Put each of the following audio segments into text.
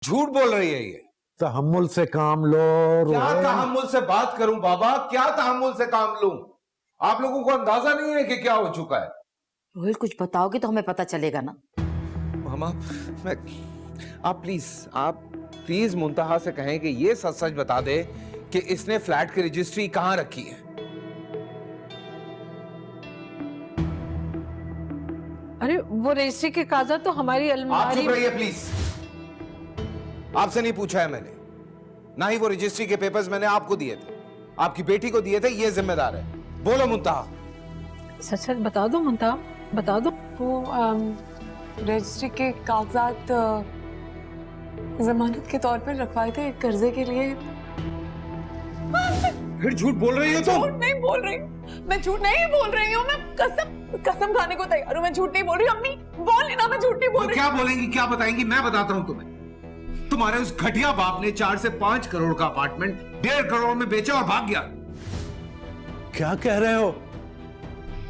झूठ बोल रही है ये। तहम्मुल से काम लो। क्या तहम्मुल से बात करूं बाबा, क्या तहम्मुल से काम लूं? आप लोगों को अंदाजा नहीं है कि क्या हो चुका है। रोहिल कुछ बताओगे तो हमें पता चलेगा ना। मामा आप प्लीज मुंतहा से कहें कि ये सच सच बता दे कि इसने फ्लैट की रजिस्ट्री कहां रखी है। अरे वो रजिस्ट्री के कागजात तो हमारी आप अलमारी। चुप रहिए प्लीज। आपसे नहीं पूछा है मैंने, ना ही वो रजिस्ट्री के पेपर्स मैंने आपको दिए थे, आपकी बेटी को दिए थे। ये जिम्मेदार है। बोलो मुंतहा। सच सच बता दो मुंतहा, बता दो। वो रजिस्ट्री के कागजात जमानत के तौर पर रखवाए थे कर्जे के लिए। फिर झूठ बोल रही हो तुम। झूठ नहीं बोल रही हूँ, मैं झूठ नहीं बोल रही हूँ। मैं कसम खाने को तैयार हूँ, मैं झूठ नहीं बोल रही हूँ। अम्मी बोल लेना, मैं झूठ नहीं बोल रही। क्या बोलेंगी, क्या बताएंगी? मैं बताता हूँ तुम्हें। तुम्हारे उस घटिया बाप ने 4 से 5 करोड़ का अपार्टमेंट 1.5 करोड़ में बेचा और भाग गया। क्या कह रहे हो?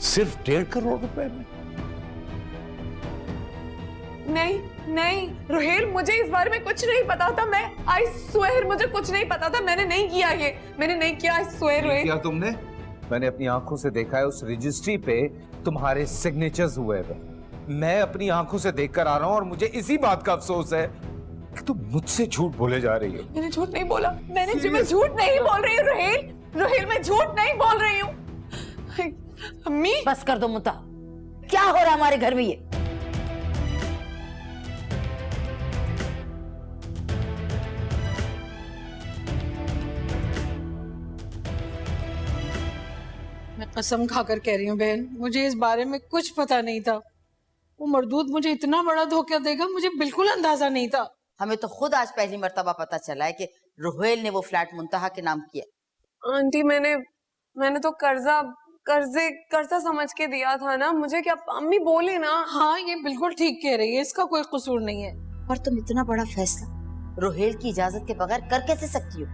सिर्फ 1.5 करोड़ रुपए में? नहीं रोहेल, मुझे इस बारे में कुछ नहीं पता था। मैं आई स्वेयर मुझे कुछ नहीं पता था। मैंने नहीं किया ये, मैंने नहीं किया। I swear Rohel. क्या तुमने? मैंने अपनी आंखों से देखा है, उस रजिस्ट्री पे तुम्हारे सिग्नेचर्स हुए हैं। मैं अपनी आंखों से देखकर आ रहा हूं और मुझे इसी बात का अफसोस है कि तुम मुझसे झूठ बोले जा रही हो। मैंने झूठ नहीं बोला, मैं झूठ नहीं बोल रही हूँ रोहेल, मैं झूठ नहीं बोल रही हूँ। अम्मी बस कर दो मुंतहा, क्या हो रहा है हमारे घर में ये? मैं कसम खाकर कह रही हूँ बहन, मुझे इस बारे में कुछ पता नहीं था। वो मर्दूद मुझे इतना बड़ा धोखा देगा, मुझे बिल्कुल अंदाजा नहीं था। हमें तो खुद आज पहली मर्तबा पता चला है कि रोहेल ने वो फ्लैट मुंतहा के नाम किया। आंटी मैंने तो कर्जा समझ के दिया था ना। मुझे क्या अम्मी बोले ना। हाँ ये बिल्कुल ठीक कह रही है, इसका कोई कसूर नहीं है। पर तुम इतना बड़ा फैसला रोहेल की इजाजत के बगैर कर कैसे सकती हो?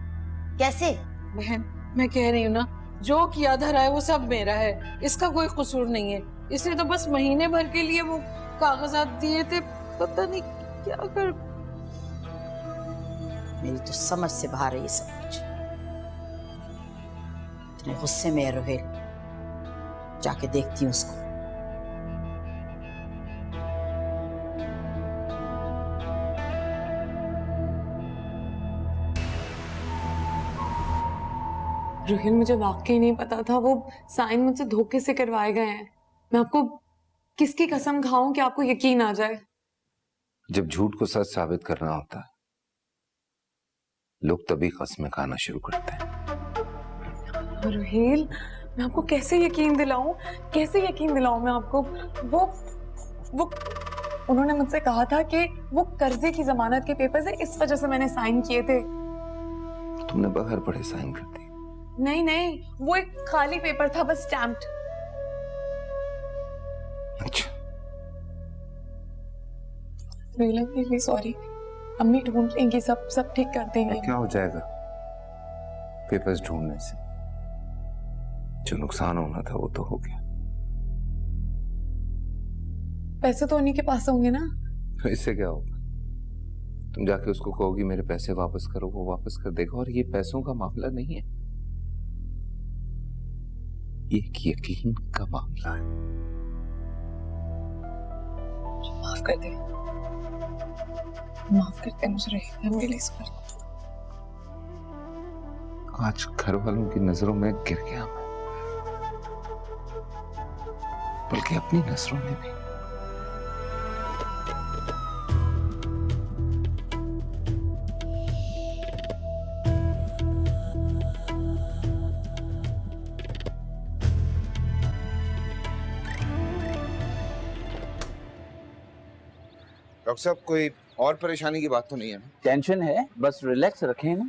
कैसे? बहन मैं कह रही हूँ ना, जो किया धरा है वो सब मेरा है, इसका कोई कसूर नहीं है। इसने तो बस महीने भर के लिए वो कागजात दिए थे, पता नहीं क्या कर। मेरी तो समझ से बाहर है ये सब कुछ। इतने गुस्से में है रोहेल, जाके देखती हूँ उसको। रोहिल, मुझे वाकई नहीं पता था वो साइन मुझसे धोखे से करवाए गए हैं। मैं आपको किसकी कसम खाऊं कि आपको यकीन आ जाए? जब झूठ को सच साबित करना होता है, लोग तभी कस्में खाना शुरू करते हैं। रोहिल, मैं आपको कैसे यकीन दिलाऊं मैं आपको? वो उन्होंने मुझसे कहा था कि वो कर्जे की जमानत के पेपर्स है, इस वजह से मैंने साइन किए थे। तुमने बगैर पढ़े साइन कर दिए? नहीं, वो एक खाली पेपर था, बस स्टैम्प्ड। अच्छा। Really sorry. अम्मी ढूंढ लेंगी, सब ठीक कर देंगे। क्या हो जाएगा पेपर्स ढूंढने से? जो नुकसान होना था वो तो हो गया। पैसे तो उन्हीं के पास होंगे ना? तो इससे क्या होगा? तुम जाके उसको कहोगी मेरे पैसे वापस करो, वो वापस कर देगा। और ये पैसों का मामला नहीं है, ये यकीन का मामला है। माफ कर दे मुझे, प्लीज कर। आज घर वालों की नजरों में गिर गया मैं, बल्कि अपनी नजरों में भी। डॉक्टर साहब, कोई और परेशानी की बात तो नहीं है ना? टेंशन है, बस रिलैक्स रखें ना।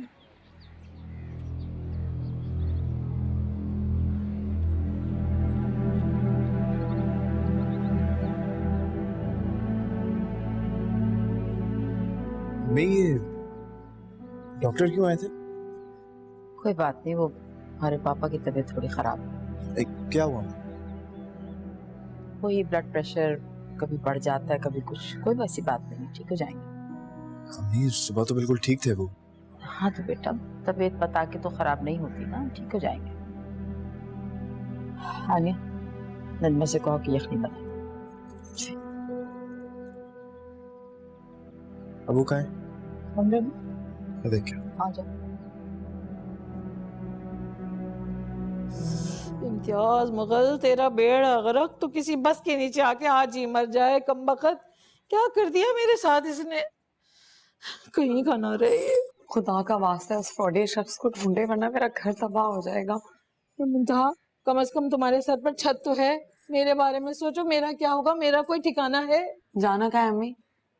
ये डॉक्टर क्यों आए थे? कोई बात नहीं, वो हमारे पापा की तबीयत थोड़ी खराब है। क्या हुआ? वही ब्लड प्रेशर कभी बढ़ जाता है, कभी कुछ। कोई वैसी बात नहीं, ठीक हो जाएंगे। अम्मी सुबह तो बिल्कुल ठीक थे वो। हाँ तो बेटा, तबीयत बता के तो खराब नहीं होती ना, ठीक हो जाएंगे। आगे नजमा से कहो कि यखनी बना। अबू कहाँ है? कमरे में मैं देख के आ जाओ। इम्तियाज मुगल, तेरा बेड़ा गरक तो किसी बस के नीचे आके आज ही मर जाए। कमबख्त, क्या कर दिया मेरे साथ इसने, कहीं का ना रहे। खुदा का वास्ता है उस फ्रॉडी शख्स को ढूंढे, वरना मेरा घर तबाह हो जाएगा। मुंतहा, कम से कम तुम्हारे सर पर छत तो है। मेरे बारे में सोचो, मेरा क्या होगा, मेरा कोई ठिकाना है? जाना का है अम्मी?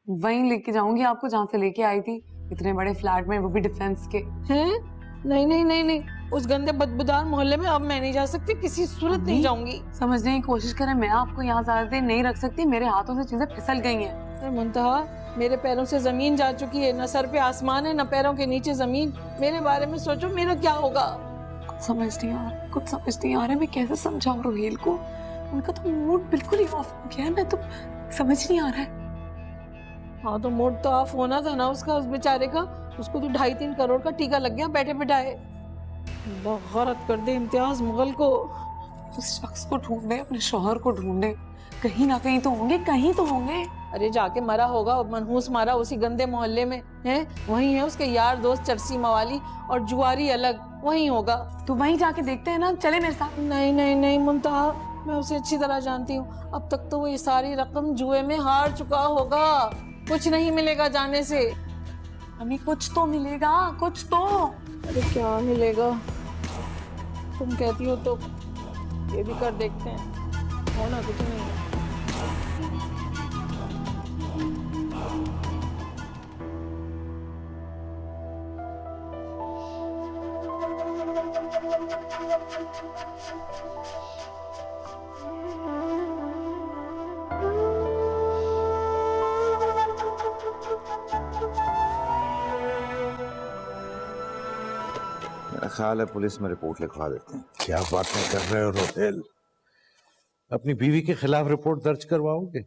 वहीं लेके जाऊंगी आपको जहाँ से लेके आई थी, इतने बड़े फ्लैट में, वो भी डिफेंस के। हैं? नहीं नहीं नहीं नहीं, उस गंदे बदबूदार मोहल्ले में अब मैं नहीं जा सकती, किसी सूरत नहीं जाऊंगी। समझने की कोशिश करें, मैं आपको यहाँ ज्यादा देर नहीं रख सकती, मेरे हाथों से चीजें फिसल गई हैं। मुंतहा, मेरे पैरों से जमीन जा चुकी है, न सर पे आसमान है, न पैरों के नीचे जमीन। मेरे बारे में सोचो, मेरा क्या होगा? कुछ समझ नहीं आ रहा, कुछ समझ नहीं आ रहा है, मैं कैसे समझाऊं रोहेल को? उनका तो मूड बिल्कुल ही ऑफ हो गया है, मैं तो समझ नहीं आ रहा है। हाँ तो मूड तो ऑफ होना था ना उसका, उस बेचारे का। उसको तो 2.5-3 करोड़ का टीका लग गया बैठे बिठाए। गलत कर दे इम्तियाज मुगल को। उस शख्स को ढूंढे, अपने शौहर को ढूंढे, कहीं ना कहीं तो होंगे, कहीं तो होंगे। अरे जाके मरा होगा, मनहूस मारा उसी गंदे मोहल्ले में है। वहीं है उसके यार दोस्त चरसी मवाली और जुआरी अलग, वहीं होगा। तो वहीं जाके देखते हैं ना, चले मेरे साथ। नहीं नहीं नहीं मुंतहा, मैं उसे अच्छी तरह जानती हूँ। अब तक तो वो ये सारी रकम जुए में हार चुका होगा। कुछ नहीं मिलेगा जाने से। हमें कुछ तो मिलेगा, कुछ तो। अरे क्या मिलेगा? तुम कहती हो तो ये भी कर देखते हैं, होना कुछ नहीं है। मेरा ख्याल है पुलिस में रिपोर्ट लिखवा देते हैं। क्या बातें कर रहे हो रोहेल? अपनी बीवी के खिलाफ रिपोर्ट दर्ज करवाओगे?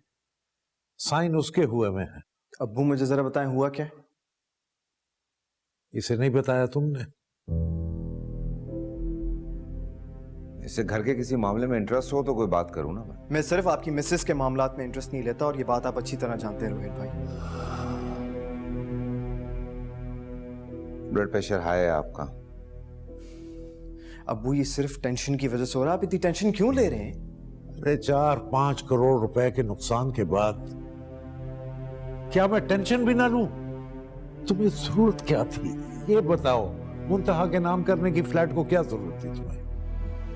साइन उसके हुए में है। अब्बू मुझे जरा बताएं हुआ क्या है? इसे नहीं बताया तुमने? इसे घर के किसी मामले में इंटरेस्ट हो तो कोई बात करूं ना मैं सिर्फ आपकी मिसेस के मामलात में इंटरेस्ट नहीं लेता, और ये बात आप अच्छी तरह जानते हैं रोहित भाई। ब्लड प्रेशर हाई है आपका। अब्बू ये सिर्फ टेंशन की वजह से हो रहा है, आप इतनी टेंशन क्यों ले रहे हैं? अरे 4-5 करोड़ रुपए के नुकसान के बाद क्या मैं टेंशन भी ना लूं? तुम्हें जरूरत क्या थी ये बताओ? मुंतहा के नाम करने की फ्लैट को क्या जरूरत थी तुम्हें?